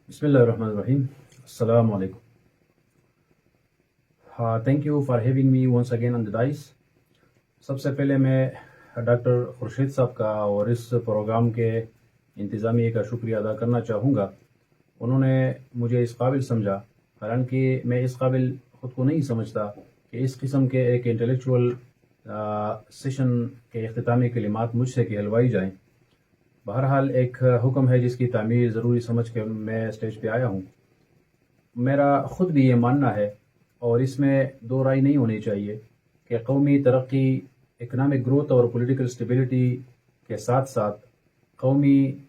Bismillahirrahmanirrahim. Assalamu alaikum. Thank you for having me once again on the dice. सबसे पहले मैं doctor Khurshid साहब का और इस प्रोग्राम के इंतज़ामिया का शुक्रिया अदा करना चाहूँगा। उन्होंने मुझे इस काबिल समझा, हालांकि मैं इस काबिल ख़ुद को नहीं समझता कि इस किस्म के एक इंटेलेक्चुअल सेशन के इख्तितामी कलिमात मुझसे कहलवाई जाएँ। बहरहाल एक हुक्म है जिसकी तामीर ज़रूरी समझ के मैं स्टेज पे आया हूँ। मेरा ख़ुद भी ये मानना है और इसमें दो राय नहीं होनी चाहिए कि कौमी तरक्की, इकनॉमिक ग्रोथ और पॉलिटिकल स्टेबिलिटी के साथ साथ कौमी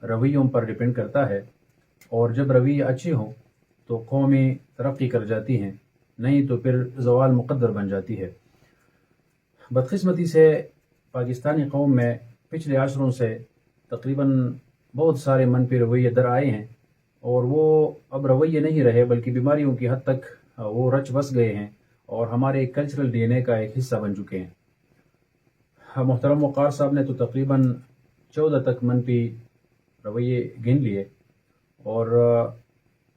रवैयों पर डिपेंड करता है, और जब रवैये अच्छे हों तो कौमें तरक्की कर जाती हैं, नहीं तो फिर ज़वाल मुक़द्दर बन जाती है। बदकिस्मती से पाकिस्तानी कौम में पिछले अशरों से तकरीबन बहुत सारे मनफी रवैये दर आए हैं, और वो अब रवैये नहीं रहे बल्कि बीमारियों की हद तक वो रच बस गए हैं और हमारे कल्चरल डीएनए का एक हिस्सा बन चुके हैं। मोहतरम वक़ार साहब ने तो तकरीबन 14 तक मनफी रवैये गिन लिए, और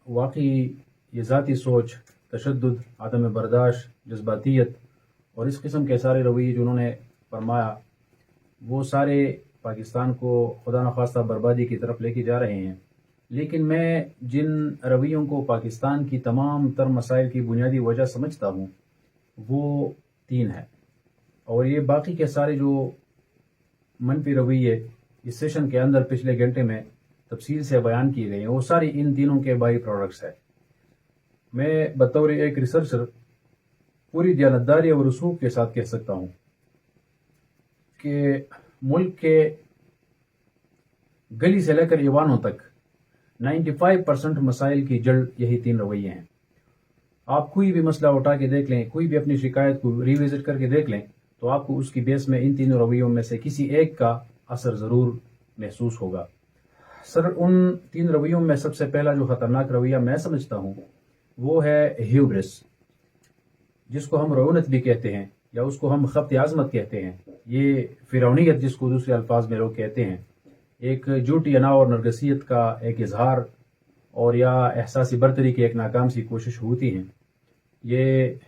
वाकई ये ज़ाती सोच, तशद्दुद, आदम बर्दाश्त, जज्बातियत और इस किस्म के सारे रवैये जो उन्होंने फरमाया, वो सारे पाकिस्तान को खुदा न खास्ता बर्बादी की तरफ लेके जा रहे हैं। लेकिन मैं जिन रवैयों को पाकिस्तान की तमाम तर मसाइल की बुनियादी वजह समझता हूँ वो 3 है, और ये बाकी के सारे जो मनफी रवैये इस सेशन के अंदर पिछले घंटे में तफसील से बयान किए गए हैं, वो सारी इन तीनों के बाई प्रोडक्ट्स है। मैं बतौर एक रिसर्चर पूरी दयानतदारी और रसूख के साथ कह सकता हूँ कि मुल्क के गली से लेकर ईवानों तक 95% मसाइल की जड़ यही 3 रवैये हैं। आप कोई भी मसला उठा के देख लें, कोई भी अपनी शिकायत को रिविजिट करके देख लें, तो आपको उसकी बेस में इन तीनों रवैयों में से किसी एक का असर ज़रूर महसूस होगा। सर, उन 3 रवैयों में सबसे पहला जो ख़तरनाक रवैया मैं समझता हूँ वो है ह्यूब्रिस, जिसको हम रऊनत भी कहते हैं या उसको हम ख़ब्त आज़मत कहते हैं। ये फ़िरौनियत जिसको दूसरे अल्फाज में लोग कहते हैं, एक झूठी अना और नरगसियत का एक इजहार और या एहसासी बरतरी की एक नाकाम सी कोशिश होती है। ये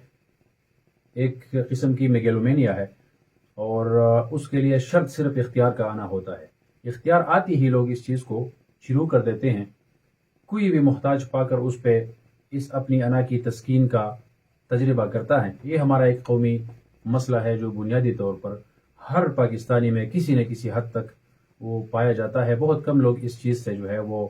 एक किस्म की मेगेलोमेनिया है, और उसके लिए शर्त सिर्फ इख्तियार का आना होता है। इख्तियार आती ही लोग इस चीज़ को शुरू कर देते हैं, कोई भी मोहताज पाकर उस पर इस अपनी अना की तस्कीन का तजर्बा करता है। ये हमारा एक कौमी मसला है जो बुनियादी तौर पर हर पाकिस्तानी में किसी न किसी हद तक वो पाया जाता है। बहुत कम लोग इस चीज़ से जो है वो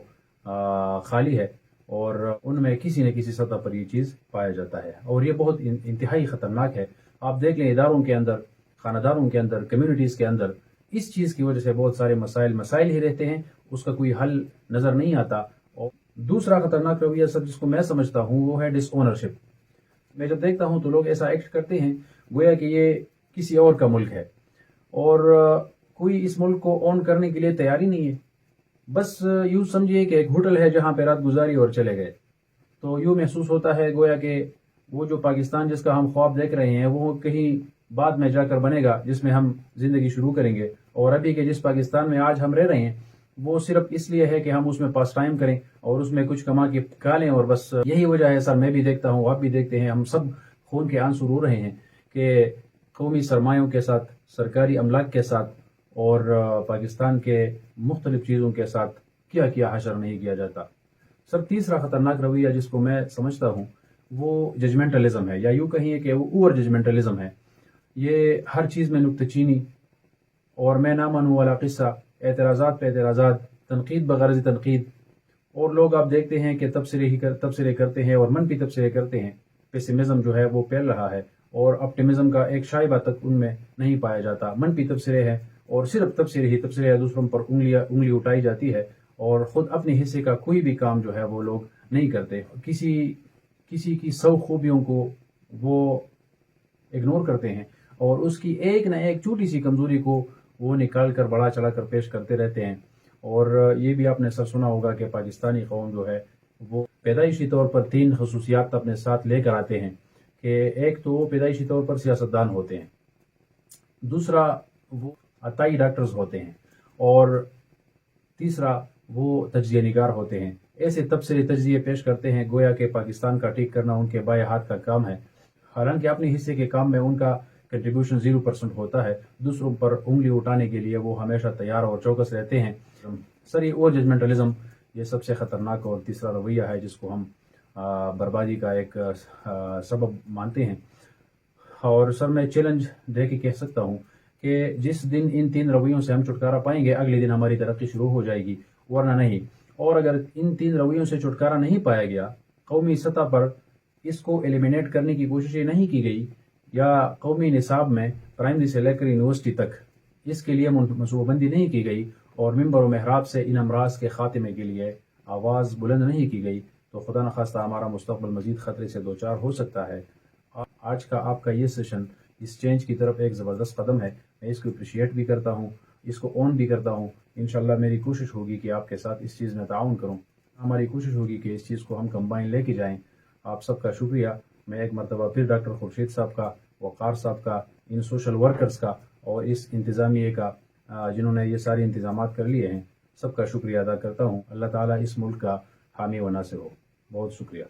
खाली है, और उनमें किसी न किसी सतह पर ये चीज़ पाया जाता है, और ये बहुत इंतहाई ख़तरनाक है। आप देख लें, इदारों के अंदर, खानदारों के अंदर, कम्युनिटीज़ के अंदर इस चीज़ की वजह से बहुत सारे मसाइल ही रहते हैं, उसका कोई हल नज़र नहीं आता। और दूसरा ख़तरनाक रवैया सब जिसको मैं समझता हूँ वो है डिसओनरशिप। मैं जब देखता हूँ तो लोग ऐसा एक्ट करते हैं गोया कि ये किसी और का मुल्क है, और कोई इस मुल्क को ओन करने के लिए तैयार ही नहीं है। बस यूँ समझिए कि एक होटल है जहाँ पे रात गुजारी और चले गए, तो यूँ महसूस होता है गोया कि वो जो पाकिस्तान जिसका हम ख्वाब देख रहे हैं वो कहीं बाद में जाकर बनेगा जिसमें हम ज़िंदगी शुरू करेंगे, और अभी के जिस पाकिस्तान में आज हम रह रहे हैं वो सिर्फ इसलिए है कि हम उसमें पास टाइम करें और उसमें कुछ कमा के खा लें, और बस यही वजह है। सर, मैं भी देखता हूँ, आप भी देखते हैं, हम सब खून के आंसू रो रहे हैं कि कौमी सरमायों के साथ, सरकारी अमलाक के साथ और पाकिस्तान के मुख्तलिफ चीज़ों के साथ क्या किया हशर नहीं किया जाता। सर, तीसरा ख़तरनाक रवैया जिसको मैं समझता हूँ वो जजमेंटलिज्म है, या यूँ कहिए कि वो ओवर जजमेंटलिज्म है। ये हर चीज़ में नुक्तचीनी और मैं ना मानूँ वाला किस्सा, एतराज़ात पे एतराज़ात, तनकीद बगरज़ तनकीद, और लोग आप देखते हैं कि तबसरे करते हैं और मनफी तबसरे करते हैं। पेसिमिज़म जो है वो फैल रहा है, और ऑप्टिमिज़म का एक शाइबा तक उनमें नहीं पाया जाता। मनफी तबसरे हैं और सिर्फ तबसरे है, दूसरों पर उंगली उठाई जाती है, और ख़ुद अपने हिस्से का कोई भी काम जो है वो लोग नहीं करते। किसी की 100 खूबियों को वो इग्नोर करते हैं, और उसकी एक न एक छोटी सी कमज़ोरी को वो निकाल कर बढ़ा चढ़ा कर पेश करते रहते हैं। और ये भी आपने सब सुना होगा कि पाकिस्तानी कौम जो है वो पैदाइशी तौर पर 3 खसूसियात अपने साथ लेकर आते हैं कि एक तो वो पैदाइशी तौर पर सियासतदान होते हैं, दूसरा वो अताई डॉक्टर्स होते हैं, और तीसरा वो तज्ज़िया निगार होते हैं। ایسے تبصرے تجزیے پیش کرتے ہیں گویا کہ پاکستان کا ٹھیک کرنا ان کے بائیں ہاتھ کا کام ہے، حالانکہ اپنے حصے کے کام میں ان کا کنٹریبیوشن 0% ہوتا ہے۔ دوسروں پر انگلی اٹھانے کے لیے وہ ہمیشہ تیار اور چوکس رہتے ہیں۔ سر یہ اور ججمنٹلزم یہ سب سے خطرناک اور تیسرا رویہ ہے جس کو ہم بربادی کا ایک سبب مانتے ہیں۔ اور سر میں چیلنج دے کے کہہ سکتا ہوں کہ جس دن ان 3 رویوں سے ہم چھٹکارا پائیں گے اگلے دن ہماری ترقی شروع ہو جائے گی، ورنہ نہیں۔ اور اگر ان 3 رویوں سے چھٹکارا نہیں پایا گیا، قومی سطح پر اس کو ایلیمینیٹ کرنے کی کوششیں نہیں کی گئی، یا قومی نصاب میں پرائمری سے لے کر یونیورسٹی تک اس کے لیے منصوبہ بندی نہیں کی گئی، اور ممبر و محراب سے ان امراض کے خاتمے کے لیے آواز بلند نہیں کی گئی، تو خدا نخواستہ ہمارا مستقبل مزید خطرے سے دوچار ہو سکتا ہے۔ آج کا آپ کا یہ سیشن اس چینج کی طرف ایک زبردست قدم ہے، میں اس کو اپریشیٹ بھی کرتا ہوں، اس کو اون بھی کرتا ہوں۔ انشاءاللہ میری کوشش ہوگی کہ آپ کے ساتھ اس چیز میں تعاون کروں، ہماری کوشش ہوگی کہ اس چیز کو ہم کمبائن لے کے جائیں۔ آپ سب کا شکریہ۔ میں ایک مرتبہ پھر ڈاکٹر خورشید صاحب کا، وقار صاحب کا، ان سوشل ورکرز کا اور اس انتظامیہ کا جنہوں نے یہ سارے انتظامات کر لیے ہیں، سب کا شکریہ ادا کرتا ہوں۔ اللہ تعالیٰ اس ملک کا حامی و ناصر ہو۔ بہت شکریہ۔